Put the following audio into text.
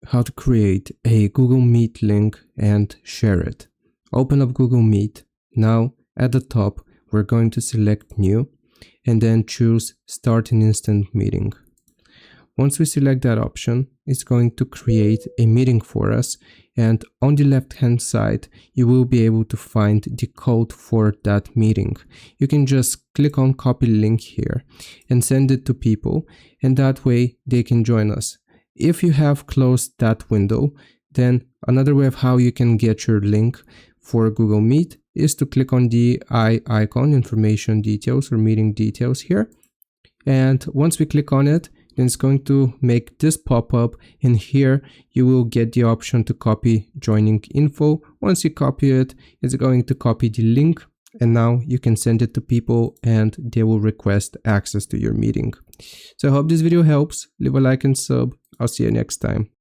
how to create a Google Meet link and share it. Open up Google Meet. Now at the top, we're going to select New and then choose Start an Instant Meeting. Once we select that option, it's going to create a meeting for us, and on the left hand side you will be able to find the code for that meeting. You can just click on copy link here and send it to people, and that way they can join us. If you have closed that window, then another way of how you can get your link for Google Meet is to click on the eye icon, information details or meeting details here, and once we click on it, then it's going to make this pop up, and here you will get the option to copy joining info. Once you copy it, it's going to copy the link, and now you can send it to people and they will request access to your meeting. So I hope this video helps. Leave a like and sub. I'll see you next time.